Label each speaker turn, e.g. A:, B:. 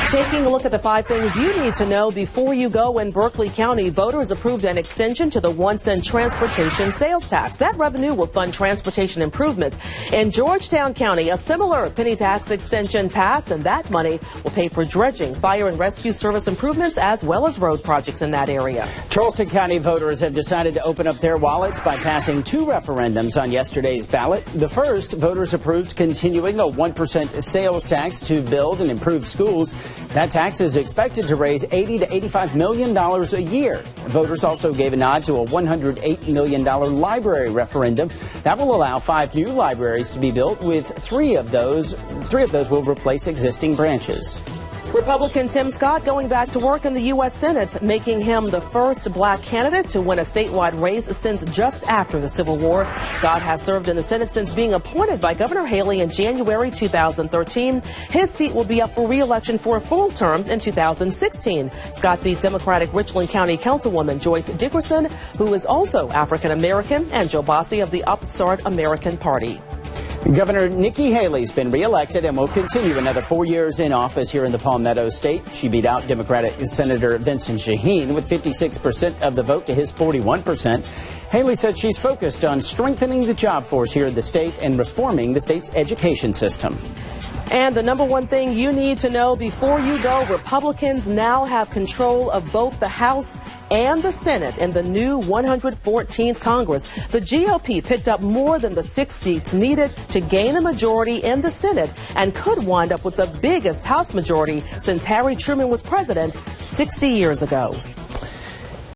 A: Taking a look at the 5 things you need to know before you go. In Berkeley County, voters approved an extension to the 1-cent transportation sales tax. That revenue will fund transportation improvements. In Georgetown County, a similar penny tax extension passed, and that money will pay for dredging, fire and rescue service improvements, as well as road projects in that area.
B: Charleston County voters have decided to open up their wallets by passing 2 referendums on yesterday's ballot. The first, voters approved continuing a 1% sales tax to build and improve schools. That tax is expected to raise $80 to $85 million a year. Voters also gave a nod to a $108 million library referendum. That will allow 5 new libraries to be built, with 3 of those will replace existing branches.
A: Republican Tim Scott going back to work in the U.S. Senate, making him the first black candidate to win a statewide race since just after the Civil War. Scott has served in the Senate since being appointed by Governor Haley in January 2013. His seat will be up for re-election for a full term in 2016. Scott beat Democratic Richland County Councilwoman Joyce Dickerson, who is also African American, and Joe Bassi of the upstart American Party.
B: Governor Nikki Haley's been reelected and will continue another 4 years in office here in the Palmetto State. She beat out Democratic Senator Vincent Shaheen with 56% of the vote to his 41%. Haley said she's focused on strengthening the job force here in the state and reforming the state's education system.
A: And the number 1 thing you need to know before you go, Republicans now have control of both the House and the Senate in the new 114th Congress. The GOP picked up more than the 6 seats needed to gain a majority in the Senate and could wind up with the biggest House majority since Harry Truman was president 60 years ago.